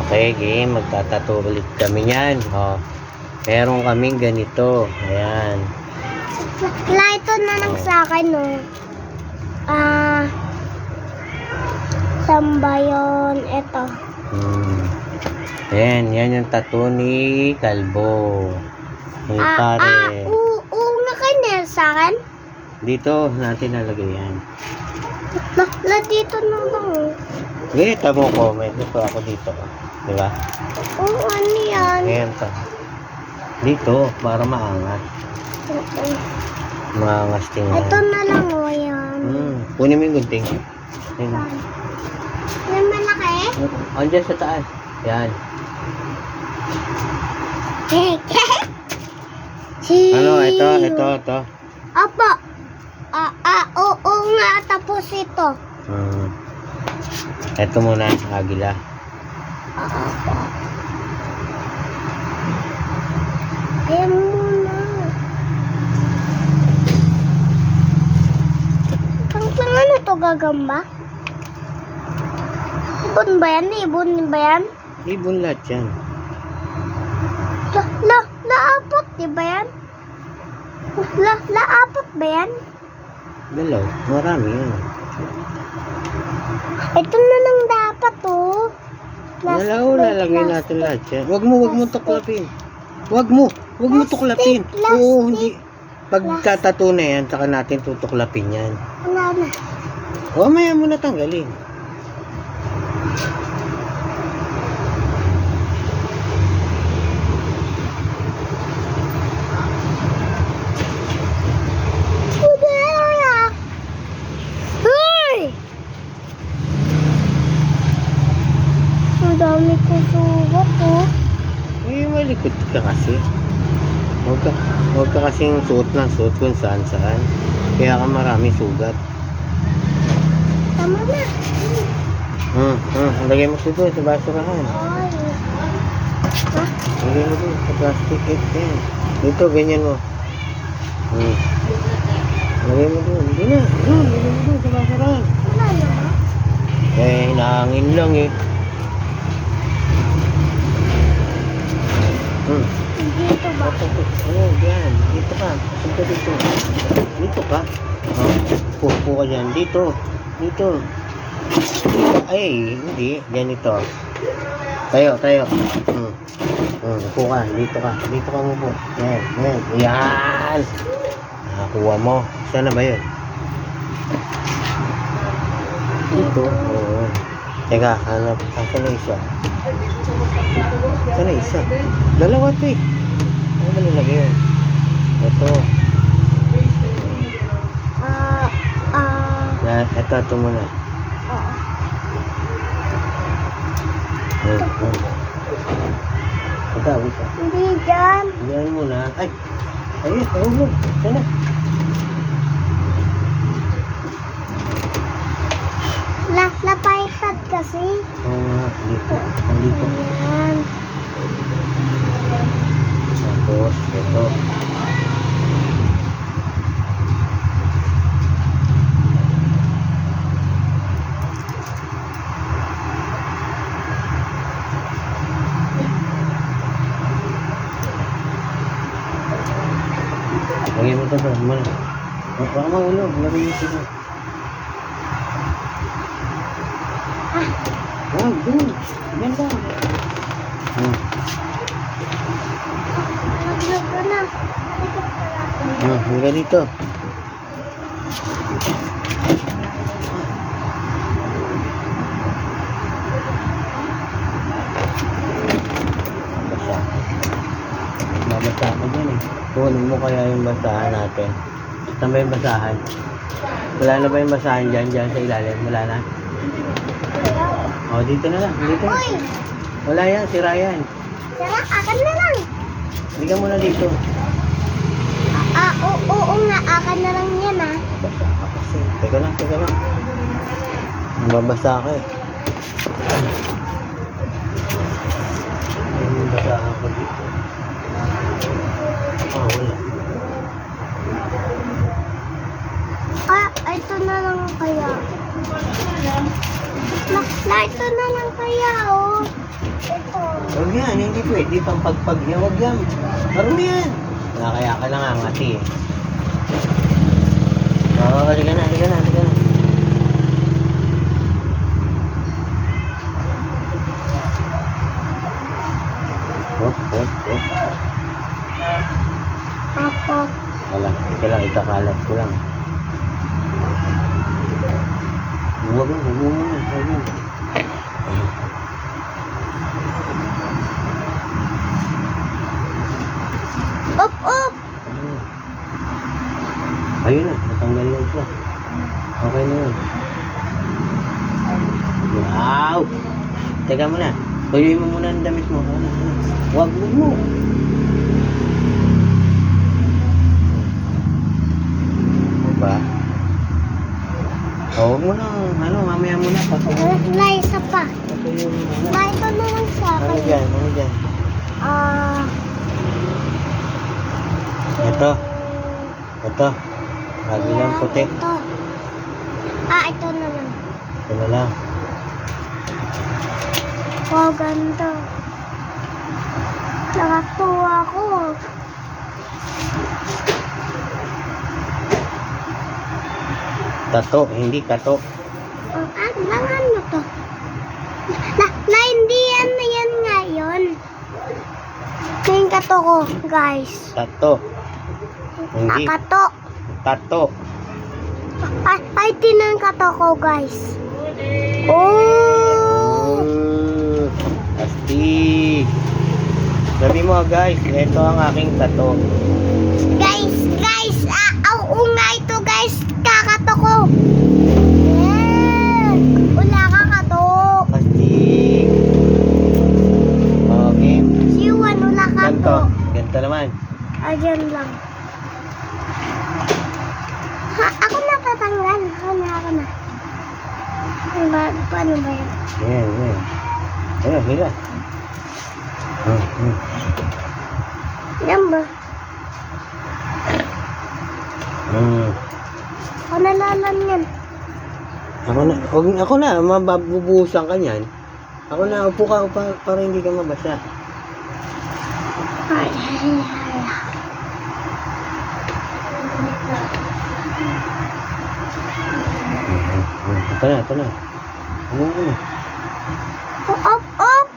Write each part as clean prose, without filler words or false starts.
Okay, game. Magtatato ulit kami yan. Meron kaming ganito. Ayan. Ito na lang sa akin, no? Saan ba yun? Ito. Ayan, yan yung tattoo ni Kalbo. Ni pare. Nga kanya sa akin? Dito natin nalagay yan. Dito na lang. Okay, tamo ko. May gusto ako dito. Diba? Oo, ano yan? Ayan to. Dito, para maangas. Maangas tingnan. Ito na lang, o yan. Kunin mo yung gunting. Ayan. Yan malaki? Andiyan sa taas. Yan. Ano? Ito. Apo. Oo nga, tapos ito. Ito muna, agila. Apo. Ayan muna. Pang ano to, gagamba? Ibon ba yan? Ibon ba yan? Ibon lahat yan. Laapot, di ba yan? Laapot ba yan? Dalaw, marami yan. Ito na lang dapat, oh. Dalaw, lalagay natin lahat yan. Wag mo tuklapin. Wag mo tuklapin. Oo, hindi. Pagkatato na yan, saka natin tutuklapin yan. Wala na. Maya mo na tanggalin. Dami ko sugat, oh. Malikot ka kasi. Huwag ka kasing suot kung saan. Kaya ka marami sugat. Tama na. Lagay mo dito sa basurahan. Lagay mo dito sa plastic. Dito, ganyan mo. Lagay mo dito. Hindi na. Lagay mo dito sa basurahan. Wala na. Hinahangin lang eh. Dito ba? Yan. Dito ka. Dito. Dito ka. Pupo ka dyan. Dito. Ay, hindi. Ganito. Tayo. Upo ka. Dito ka umupo. Yan. Nakakuha mo. Saan na ba yun? Dito. Oo. Teka, hanap. Saan na isa? Saan na isa? Dalawa ito eh. Ano ba nilagay yun? Ito. Yan, ito muna. Ito. Hindi dyan. Yan muna. Ay, tawag mo. Sana. Napaipat kasi. Dito. Ayan. Tapos, ito. Lagay mo ito ba? Baka maulog. Lagay mo ito. Doon. Yan ba? Ito na. Hanggang dito. Mabasa ka dyan eh. Kunin mo kaya yung basahan natin. Saan ba yung basahan? Wala na ba yung basahan dyan sa ilalim? Wala na? Dito na lang. Uy! Wala yan, sira yan. Tara, akan na lang. Bigyan mo na dito. Oo nga, akan na lang yan, ah. Basa ka kasi. Teka lang. Mababasa ka eh. Basahan ko dito. Wala. Ito na lang kaya. Ito na lang kaya, oh. Huwag yan, hindi pwede pang pagpag yan. Huwag yan. Marumi yan. Kaya ka na nga ngati eh. Oo, halika na, halika na, halika na. Hop, hop, hop. Apo. Wala, ika lang, ikakalat ko lang. Huwag mo, huwag mo, huwag mo. Up, up. Ayun na, natanggal na ito. Okay na yun. Wow! Teka muna, tuyuin mo muna ang damit mo. Huwag mo. Diba? O, huwag mo na, mamaya mo na. Wala, isa pa. Patuloy mo na. Ma, ito na lang sa Ano akin. dyan, ano dyan? Ito. Ito. Lagi lang puti. Ito. Ito na lang. Ito na lang. Wow, ganda. Nakatuwa ko. Tato, hindi kato. Ano to? Hindi yan na yan ngayon. Yung kato ko, guys. Tato. Hindi. Kato. Tato. Ay, tinan kato ko, guys. Oh! Astig. Sabi mo guys, ito ang aking tato. Guys, oo nga ito, guys. Kakato ko. Yan. Wala ka kato. Astig. Okay. Si Juan, wala Ganto. kato. Ganto naman. Ayan lang. Ako na tatanggal. Ako na. Paano ba yan? Ayan, ayan. Ayan, hila. Yan ba? Ako nalalan yan. Ako na, mabubuhusan ka niyan. Ako na, upo ka para hindi ka mabasa. Ay. Ito na. Ano mo? Up. Up.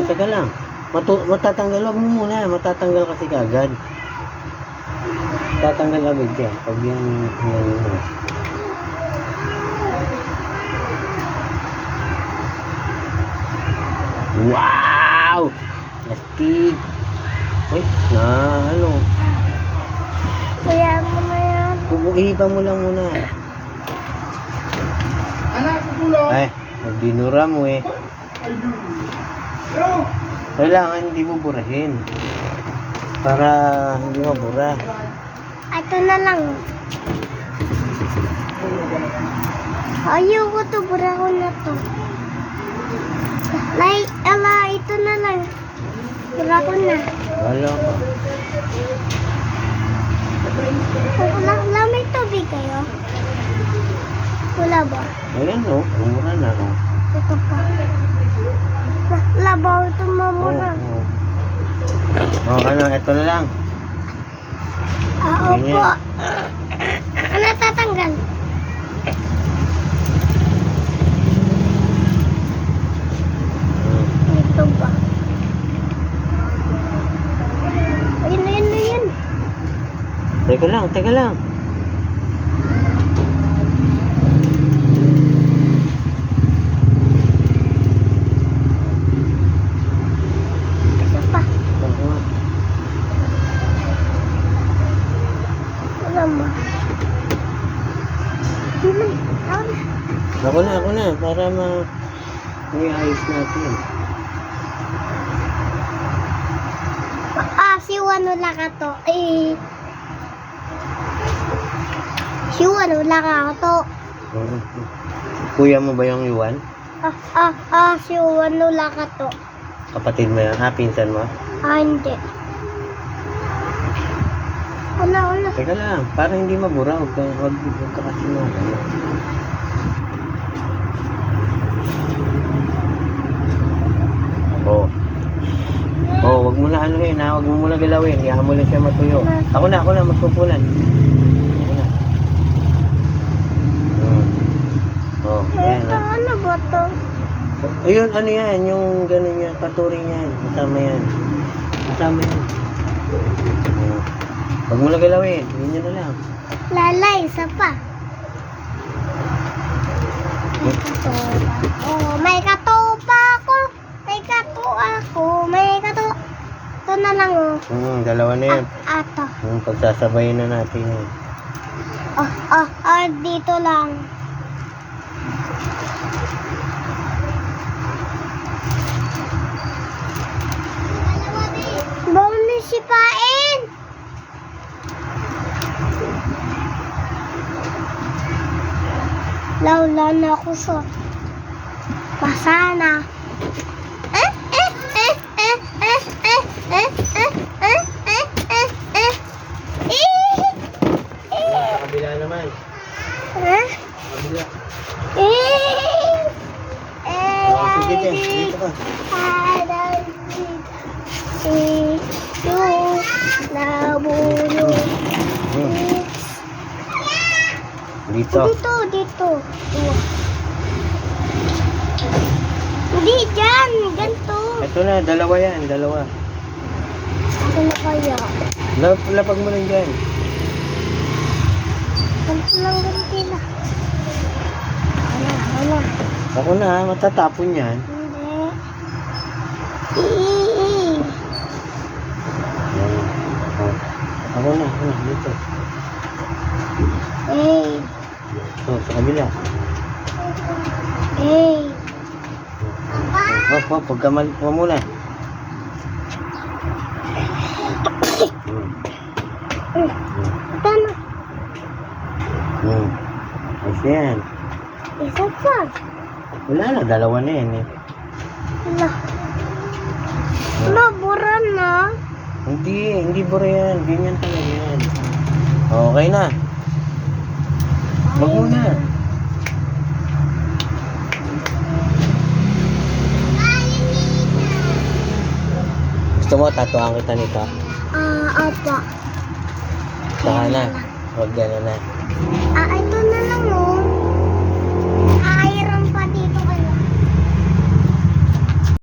Teka lang. Matatanggal, wag mo muna. Matatanggal kasi kagad. Tatanggal agad yan. Pag yan mo. Wow! Astig! Uy, ano? Kaya mo na yan. Ihipa mo lang muna. Ay, nagdinura mo eh. Kailangan hindi mo burahin. Para hindi mabura. Ito na lang. Ayoko to, bura ko na to. Ito na lang. Bura ko na. Wala ka. Wala, may tubig kayo? Wala ba? Ayan o, mura na o. Ito pa. Labaw ito mamura. Ano, ito na lang. Opo. Natatanggal. Ito ba? Ayun. Teka lang. Ito pa. Wala ba? Ako na, para may-ayos natin. Si Juan wala ka to. Si Juan wala ka to. Kuya mo ba yung Yuan? Si Juan wala ka to. Kapatid mo yan? Pinsan mo? Hindi. Teka lang, para hindi mabura, huwag ka kasi ano. Oh. Oh, wag mo na ano yun ha, wag mo muna galawin, iyahan mo lang siya matuyo. Ako na, magpupunan. Ako na. Oh, ayan Ito, ha. ano ba to? Ayun, ano yan, yung gano'n yan, paturing yan, kasama yan. Kasama yan. Oh. Wag mo na galawin, yun na lang. Lala, isa pa. Oh, may kato pa ako. May kato ako. May kato. Ito na lang, oh. Dalawa na yan. Ato. Pagsasabayin na natin yan. Dito lang. Bawal na sipain. Lawla na ako sa pasana. Sa kabila naman. Kabila. Sige dyan, dito ka. Dito. Dito. Hindi dyan, ganito. Ito na, dalawa yan, dalawa. Ano na kaya? Lapag mo lang dyan. Ganito lang ganito na. Ano? Ako na, matatapon yan. Hindi. Ako na, dito. Sa kabila. Pagkamal mo muna. Ito na. Ayos yan. Isa pa. Wala na, dalawa na yan eh. Wala. Mabura na. Hindi bura yan. Ganyan talaga yan. Okay na. Wag mo na. Gusto mo, tatuan kita nito? Apa. Saka na. Wag gano'n na. Ito